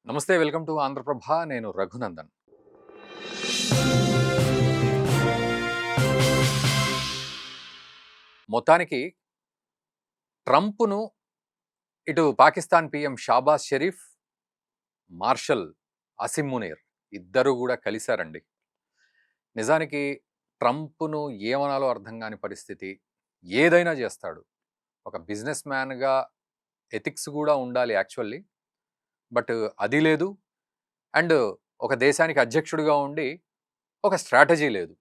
నమస్తే. Welcome to Andhra Prabha. నేను రఘునందన్. మొత్తానికి ట్రంప్‌ను ఇటు పాకిస్తాన్ పీఎం షాబాజ్ షరీఫ్, మార్షల్ అసిమ్ మునీర్ ఇద్దరు గూడా కలిసారండి. నిజానికి ట్రంప్‌ను ఏమనాలో అర్థం గాని పరిస్థితి. ఏదైనా జేస్తాడు. ఒక బిజినెస్ మ్యాన్‌గా ఎథిక్స్ గూడా ఉండాలి యాక్చువల్లీ. బట్ అది లేదు. అండ్ ఒక దేశానికి అధ్యక్షుడిగా ఉండి ఒక స్ట్రాటజీ లేదు.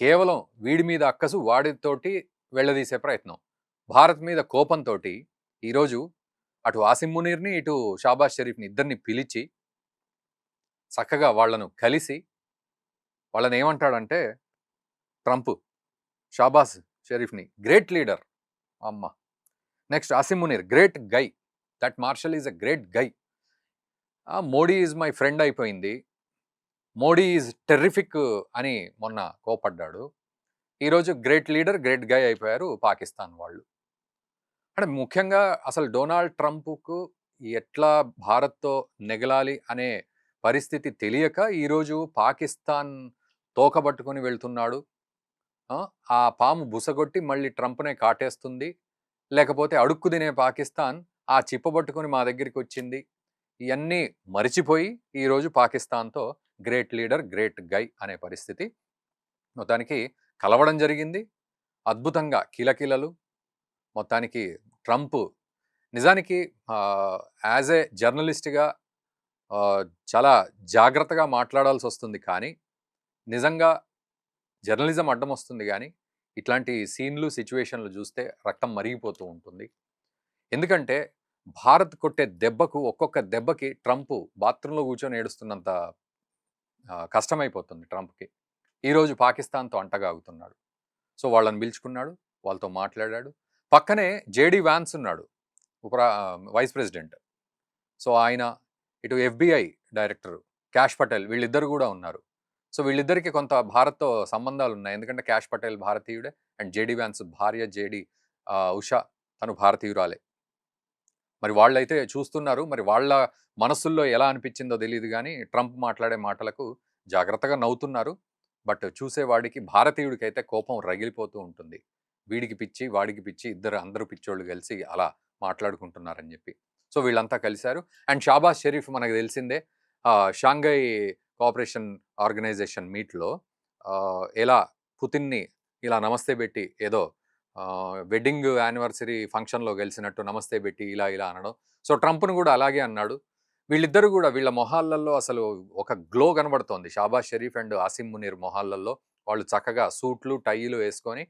కేవలం వీడి మీద అక్కసు వాడితోటి వెళ్ళదీసే ప్రయత్నం. భారత్ మీద కోపంతోటి ఈరోజు అటు ఆసిమ్ మునీర్‌ని, ఇటు షాబాజ్ షరీఫ్‌ని ఇద్దరిని పిలిచి చక్కగా వాళ్ళను కలిసి వాళ్ళనేమంటాడంటే ట్రంప్ షాబాజ్ షరీఫ్‌ని గ్రేట్ లీడర్. అమ్మ! Next Asim Munir great guy. That marshal is a great guy. Modi is my friend అయిపోయింది. మోడీ ఈజ్ టెర్రిఫిక్ అని మొన్న కోప్పడ్డాడు. ఈరోజు గ్రేట్ లీడర్, గ్రేట్ గై అయిపోయారు పాకిస్తాన్ వాళ్ళు. అంటే ముఖ్యంగా అసలు డొనాల్డ్ ట్రంప్‌కు ఎట్లా భారత్‌తో నెగలాలి అనే పరిస్థితి తెలియక ఈరోజు పాకిస్తాన్ తోక పట్టుకొని వెళ్తున్నాడు. ఆ! ఆ పాము బుసగొట్టి మళ్ళీ ట్రంప్‌నే కాటేస్తుంది. లేకపోతే అడుక్కు తినే పాకిస్తాన్ ఆ చిప్ప పట్టుకొని మా దగ్గరికొచ్చింది. ఇయన్నీ మరిచిపోయి ఈరోజు పాకిస్తాన్‌తో గ్రేట్ లీడర్, గ్రేట్ గై అనే పరిస్థితి మొత్తానికి కలవడం జరిగింది. అద్భుతంగా కిలకిలలు. మొత్తానికి ట్రంప్ నిజానికి యాజ్ ఏ జర్నలిస్ట్‌గా ఆహ్, చాలా జాగ్రత్తగా మాట్లాడాల్సొస్తుంది. కానీ నిజంగా జర్నలిజం అడ్డమొస్తుంది గానీ, ఇట్లాంటి సీన్‌లు, సిట్యుయేషన్‌లు జూస్తే రక్తం మరిగిపోతూ ఉంటుంది. ఎందుకంటే భారత్ కొట్టే దెబ్బకు ఒక్కొక్క దెబ్బకి ట్రంప్ బాత్రూమ్‌లో కూర్చొని ఏడుస్తున్నంత కష్టమైపోతుంది ట్రంప్‌కి. ఈరోజు పాకిస్తాన్‌తో అంటగాగుతున్నాడు. సో, వాళ్ళని పిలుచుకున్నాడు. వాళ్ళతో మాట్లాడాడు. పక్కనే జేడీ వాన్స్ ఉన్నాడు. Vice president. సో, ఆయన ఇటు ఎఫ్‌బిఐ డైరెక్టర్ క్యాష్ పటేల్ వీళ్ళిద్దరు గూడా ఉన్నారు. సో, వీళ్ళిద్దరికీ కొంత భారత్‌తో సంబంధాలున్నాయి. ఎందుకంటే క్యాష్ పటేల్ భారతీయుడే. అండ్ జేడీ వాన్స్ భార్య ఉషా తను భారతీయురాలే. మరి వాళ్ళైతే చూస్తున్నారు. మరి వాళ్ళ మనస్సుల్లో ఎలా అనిపించిందో తెలీదు గానీ, ట్రంప్ మాట్లాడే మాటలకు జాగ్రత్తగా నవ్వుతున్నారు. బట్ చూసేవాడికి భారతీయుడికైతే కోపం రగిలిపోతూ ఉంటుంది. వీడికి పిచ్చి, వాడికి పిచ్చి అందరూ పిచ్చోళ్ళు కలిసి అలా మాట్లాడుకుంటున్నారని జెప్పి. సో, వీళ్ళంతా కలిసారు. అండ్ షాబాజ్ షరీఫ్ మనకు తెలిసిందే. షాంఘై కోఆపరేషన్ ఆర్గనైజేషన్ మీట్‌లో ఎలా పుతిన్‌ని ఇలా నమస్తే బెట్టి ఏదో వెడ్డింగ్ యానివర్సరీ ఫంక్షన్‌లో గలిసినట్టు నమస్తే బెట్టి ఇలా ఇలా అనడం. సో, ట్రంప్‌ని గూడా అలాగే అన్నాడు. వీళ్ళిద్దరూ గూడా వీళ్ళ మొహాలలో అసలు ఒక గ్లో కనబడుతోంది. షాబాజ్ షరీఫ్ అండ్ ఆసిమ్ మునీర్ మొహాలలో. వాళ్ళు చక్కగా సూట్లు, టైలు వేసుకొని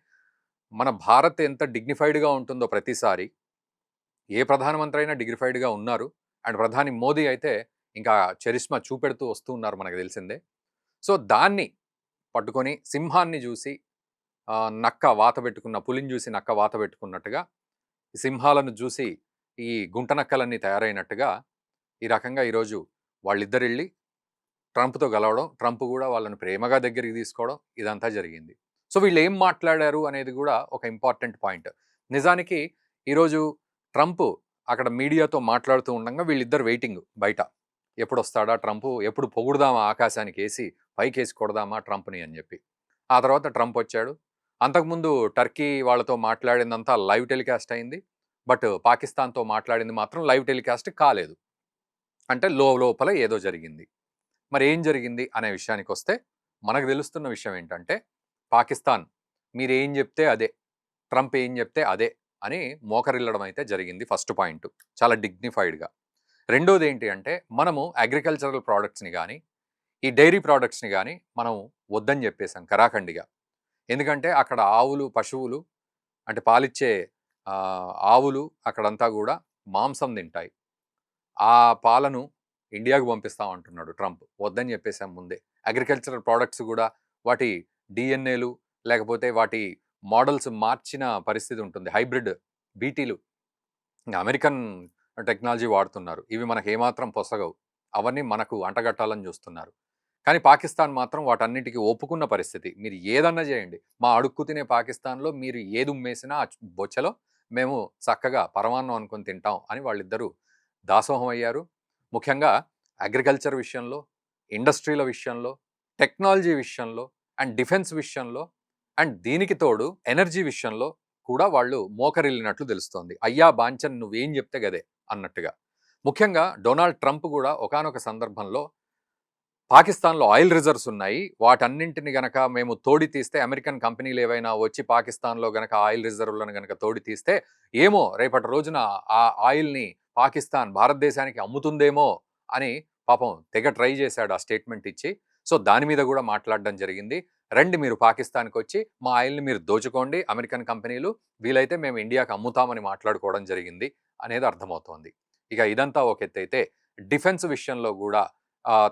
మన భారత్ ఎంత డిగ్నిఫైడ్‌గా ఉంటుందో ప్రతిసారి, ఏ ప్రధానమంత్రి అయినా డిగ్నిఫైడ్‌గా ఉన్నారు. అండ్ ప్రధాని మోదీ అయితే ఇంకా చరిష్మా చూపెడుతూ వస్తూ ఉన్నారు మనకు తెలిసిందే. సో, దాన్ని పట్టుకొని సింహాన్ని జూసి నక్క వాత పెట్టుకున్న పులిని జూసి నక్క వాత పెట్టుకున్నట్టుగా, ఈ సింహాలను జూసి ఈ గుంట నక్కలన్నీ తయారైనట్టుగా, ఈ రకంగా ఈరోజు వాళ్ళిద్దరెళ్లి ట్రంప్‌తో గలవడం, ట్రంప్ గూడా వాళ్ళని ప్రేమగా దగ్గరికి తీసుకోవడం ఇదంతా జరిగింది. సో, వీళ్ళేం మాట్లాడారు అనేది గూడా ఒక ఇంపార్టెంట్ పాయింట్. నిజానికి ఈరోజు ట్రంప్ అక్కడ మీడియాతో మాట్లాడుతూ ఉండంగా వీళ్ళిద్దరు వెయిటింగ్ బయట. ఎప్పుడొస్తాడా ట్రంపు? ఎప్పుడు పొగుడుదామా ఆకాశానికేసి, పైకేసి కొడదామా ట్రంప్‌ని అని జెప్పి. ఆ తర్వాత ట్రంప్ వచ్చాడు. అంతకుముందు టర్కీ వాళ్ళతో మాట్లాడిందంతా లైవ్ టెలికాస్ట్ అయింది. బట్ పాకిస్తాన్‌తో మాట్లాడింది మాత్రం లైవ్ టెలికాస్ట్ కాలేదు. అంటే లోపల ఏదో జరిగింది. మరేం జరిగింది అనే విషయానికొస్తే, మనకు తెలుస్తున్న విషయం ఏంటంటే, పాకిస్తాన్ మీరేం జెప్తే అదే. ట్రంప్ ఏం జెప్తే అదే అని మోకరిల్లడం అయితే జరిగింది ఫస్ట్ పాయింట్. చాలా డిగ్నిఫైడ్‌గా. రెండోదేంటి అంటే, మనము అగ్రికల్చరల్ ప్రొడక్ట్స్‌ని గానీ, ఈ డైరీ ప్రొడక్ట్స్‌ని గానీ, మనం వద్దని జెప్పేసాం కరాఖండిగా. ఎందుకంటే, అక్కడ ఆవులు, పశువులు అంటే పాలిచ్చే ఆవులు అక్కడంతా గూడా మాంసం తింటాయి. ఆ పాలను ఇండియాకు పంపిస్తామంటున్నాడు ట్రంప్. వద్దని చెప్పేసాం ముందే. అగ్రికల్చరల్ ప్రొడక్ట్స్ గూడా వాటి డీఎన్ఏలు లేకపోతే వాటి మోడల్స్ మార్చిన పరిస్థితి ఉంటుంది. హైబ్రిడ్ బీటీలు అమెరికన్ టెక్నాలజీ వాడుతున్నారు. ఇవి మనకేమాత్రం పొసగవు. అవన్నీ మనకు అంటగట్టాలని చూస్తున్నారు. కానీ పాకిస్తాన్ మాత్రం వాటన్నిటికి ఒప్పుకున్న పరిస్థితి. మీరు ఏదన్నా చేయండి. మా అడుక్కు తినే పాకిస్తాన్‌లో మీరు ఏది ఉమ్మేసినా ఆ బొచ్చెలో మేము చక్కగా పరమాన్నం అనుకొని తింటాం అని వాళ్ళిద్దరూ దాసోహం అయ్యారు. ముఖ్యంగా అగ్రికల్చర్ విషయంలో, ఇండస్ట్రీల విషయంలో, టెక్నాలజీ విషయంలో అండ్ డిఫెన్స్ విషయంలో అండ్ దీనికి తోడు ఎనర్జీ విషయంలో కూడా వాళ్ళు మోకరిల్లినట్లు తెలుస్తోంది. అయ్యా బాంచన్ నువ్వేం చెప్తే గదే అన్నట్టుగా. ముఖ్యంగా డొనాల్డ్ ట్రంప్ కూడా ఒకానొక సందర్భంలో పాకిస్తాన్‌లో ఆయిల్ రిజర్వ్స్ ఉన్నాయి. వాటన్నింటిని గనక మేము తోడి తీస్తే అమెరికన్ కంపెనీలు ఏవైనా వచ్చి పాకిస్తాన్‌లో గనక ఆయిల్ రిజర్వ్‌లను గనక తోడి తీస్తే ఏమో రేపటి రోజున ఆ ఆయిల్‌ని పాకిస్తాన్ భారతదేశానికి అమ్ముతుందేమో అని పాపం తెగ ట్రై చేశాడు ఆ స్టేట్మెంట్ ఇచ్చి. సో, దాని మీద కూడా మాట్లాడడం జరిగింది. రండి మీరు పాకిస్తాన్‌కొచ్చి మా ఆయిల్‌ని మీరు దోచుకోండి అమెరికన్ కంపెనీలు. వీలైతే మేము ఇండియాకి అమ్ముతామని మాట్లాడుకోవడం జరిగింది అనేది అర్థమవుతోంది. ఇక ఇదంతా ఒక ఎత్తైతే డిఫెన్స్ విషయంలో కూడా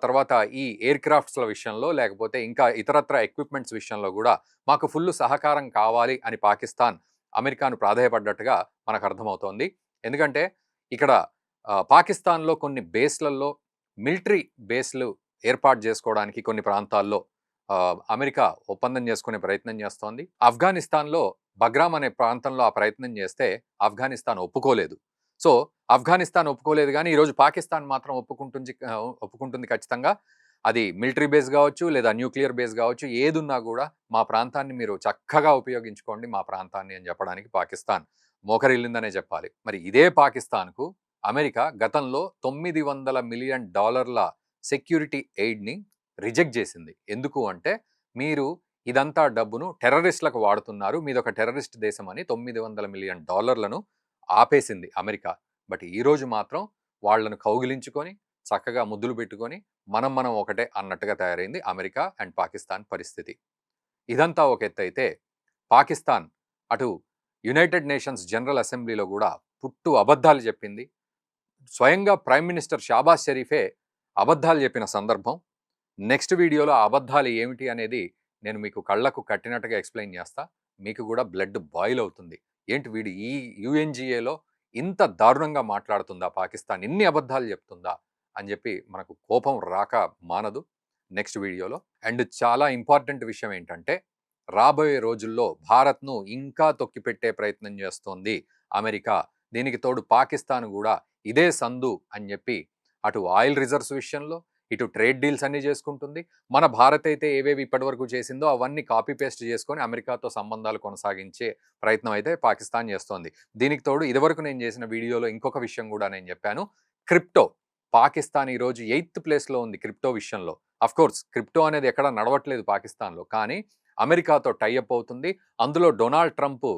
తర్వాత ఈ ఎయిర్ క్రాఫ్ట్స్‌ల విషయంలో లేకపోతే ఇంకా ఇతరత్ర ఎక్విప్‌మెంట్స్ విషయంలో గూడా మాకు ఫుల్లు సహకారం కావాలి అని పాకిస్తాన్ అమెరికాను ప్రాధేయపడ్డట్టుగా మనకు అర్థమవుతోంది. ఎందుకంటే ఇక్కడ పాకిస్తాన్‌లో కొన్ని బేస్‌లలో మిలిటరీ బేస్‌లు ఏర్పాటు జేసుకోవడానికి కొన్ని ప్రాంతాల్లో అమెరికా ఒప్పందం చేసుకునే ప్రయత్నం చేస్తోంది. ఆఫ్ఘనిస్తాన్‌లో బగ్రామ్ అనే ప్రాంతంలో ఆ ప్రయత్నం చేస్తే ఆఫ్ఘనిస్తాన్ ఒప్పుకోలేదు. సో, ఆఫ్ఘనిస్తాన్ ఒప్పుకోలేదు గానీ, ఈరోజు పాకిస్తాన్ మాత్రం ఒప్పుకుంటుంది ఖచ్చితంగా. అది మిలిటరీ బేస్ గావచ్చు, లేదా న్యూక్లియర్ బేస్ గావచ్చు, ఏదున్నా గూడా మా ప్రాంతాన్ని మీరు చక్కగా ఉపయోగించుకోండి మా ప్రాంతాన్ని అని చెప్పడానికి పాకిస్తాన్ మోకరిల్లిందనే చెప్పాలి. మరి ఇదే పాకిస్తాన్‌కు అమెరికా గతంలో $900 మిలియన్ సెక్యూరిటీ ఎయిడ్‌ని రిజెక్ట్ చేసింది. ఎందుకు అంటే, మీరు ఇదంతా డబ్బును టెర్రరిస్ట్‌లకు వాడుతున్నారు. మీదొక టెర్రరిస్ట్ దేశం అని $900 మిలియన్ ఆపేసింది అమెరికా. బట్ ఈరోజు మాత్రం వాళ్ళను కౌగిలించుకొని, చక్కగా ముద్దులు పెట్టుకొని, మనం ఒకటే అన్నట్టుగా తయారైంది అమెరికా అండ్ పాకిస్తాన్ పరిస్థితి. ఇదంతా ఒక ఎత్తైతే, పాకిస్తాన్ అటు యునైటెడ్ నేషన్స్ జనరల్ అసెంబ్లీలో కూడా పుట్టు అబద్ధాలు చెప్పింది. స్వయంగా ప్రైమ్ మినిస్టర్ షాబాజ్ షరీఫే అబద్ధాలు చెప్పిన సందర్భం. నెక్స్ట్ వీడియోలో ఆ అబద్ధాలు ఏమిటి అనేది నేను మీకు కళ్ళకు కట్టినట్టుగా ఎక్స్‌ప్లెయిన్ చేస్తా. మీకు కూడా బ్లడ్ బాయిల్ అవుతుంది. ఏంటి వీడు ఈ యూఎన్‌జీఏలో ఇంత దారుణంగా మాట్లాడుతుందా పాకిస్తాన్? ఇన్ని అబద్ధాలు చెప్తుందా? అని చెప్పి మనకు కోపం రాక మానదు నెక్స్ట్ వీడియోలో. అండ్ చాలా ఇంపార్టెంట్ విషయం ఏంటంటే, రాబోయే రోజుల్లో భారత్‌ను ఇంకా తొక్కిపెట్టే ప్రయత్నం చేస్తోంది అమెరికా. దీనికి తోడు పాకిస్తాన్ కూడా ఇదే సందు అని చెప్పి అటు ఆయిల్ రిజర్వ్స్ విషయంలో, ఇటు ట్రేడ్ డీల్స్ అన్నీ చేసుకుంటుంది. మన భారత్ అయితే ఏవేవి ఇప్పటివరకు చేసిందో అవన్నీ కాపీ పేస్ట్ చేసుకొని అమెరికాతో సంబంధాలు కొనసాగించే ప్రయత్నం అయితే పాకిస్తాన్ చేస్తోంది. దీనికి తోడు ఇదివరకు నేను చేసిన వీడియోలో ఇంకొక విషయం కూడా నేను చెప్పాను. క్రిప్టో. పాకిస్తాన్ ఈరోజు 8థ్ ప్లేస్‌లో ఉంది క్రిప్టో విషయంలో. అఫ్‌కోర్స్ క్రిప్టో అనేది ఎక్కడ నడవట్లేదు పాకిస్తాన్‌లో. కానీ అమెరికాతో టై అప్ అవుతుంది. అందులో డొనాల్డ్ ట్రంప్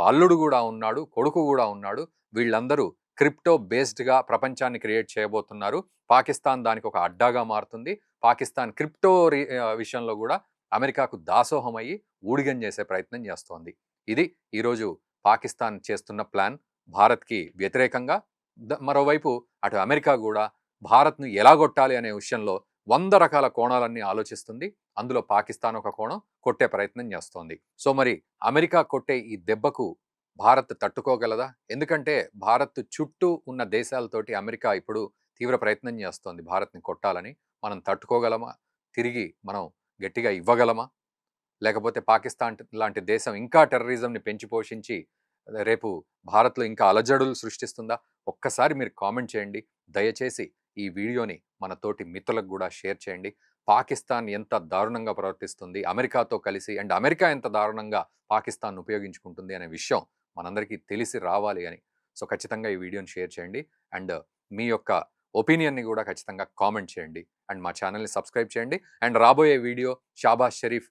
అల్లుడు కూడా ఉన్నాడు, కొడుకు కూడా ఉన్నాడు. వీళ్ళందరూ క్రిప్టో బేస్డ్‌గా ప్రపంచాన్ని క్రియేట్ చేయబోతున్నారు. పాకిస్తాన్ దానికి ఒక అడ్డాగా మారుతుంది. పాకిస్తాన్ క్రిప్టో విషయంలో కూడా అమెరికాకు దాసోహం అయ్యి ఊడిగం చేసే ప్రయత్నం చేస్తోంది. ఇది ఈరోజు పాకిస్తాన్ చేస్తున్న ప్లాన్ భారత్‌కి వ్యతిరేకంగా. మరోవైపు అటు అమెరికా కూడా భారత్‌ను ఎలాగొట్టాలి అనే విషయంలో 100 రకాల కోణాలన్నీ ఆలోచిస్తుంది. అందులో పాకిస్తాన్ ఒక కోణం కొట్టే ప్రయత్నం చేస్తోంది. సో మరి అమెరికా కొట్టే ఈ దెబ్బకు భారత్ తట్టుకోగలదా? ఎందుకంటే భారత్ చుట్టూ ఉన్న దేశాలతోటి అమెరికా ఇప్పుడు తీవ్ర ప్రయత్నం చేస్తోంది భారత్‌ని కొట్టాలని. మనం తట్టుకోగలమా? తిరిగి మనం గట్టిగా ఇవ్వగలమా? లేకపోతే పాకిస్తాన్ లాంటి దేశం ఇంకా టెర్రరిజంని పెంచి పోషించి రేపు భారత్‌లో ఇంకా అలజడులు సృష్టిస్తుందా? ఒక్కసారి మీరు కామెంట్ చేయండి. దయచేసి ఈ వీడియోని మన తోటి మిత్రులకు గూడా షేర్ చేయండి. పాకిస్తాన్ ఎంత దారుణంగా ప్రవర్తిస్తుంది అమెరికాతో కలిసి అండ్ అమెరికా ఎంత దారుణంగా పాకిస్తాన్‌ను ఉపయోగించుకుంటుంది అనే విషయం మనందరికీ తెలిసి రావాలి అని. సో, ఖచ్చితంగా ఈ వీడియోని షేర్ చేయండి. అండ్ మీ యొక్క ఒపీనియన్‌ని గూడా ఖచ్చితంగా కామెంట్ చేయండి. అండ్ మా ఛానెల్‌ని సబ్స్క్రైబ్ చేయండి. అండ్ రాబోయే video Shahbaz Sharif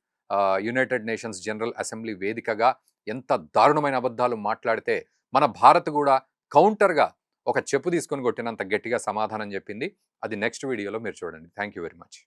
United nations general assembly వేదికగా ఎంత దారుణమైన అబద్ధాలు మాట్లాడితే మన భారత్ కూడా కౌంటర్‌గా ఒక చెప్పు తీసుకొని కొట్టినంత గట్టిగా సమాధానం చెప్పింది. అది నెక్స్ట్ వీడియోలో మీరు చూడండి. Thank you very much.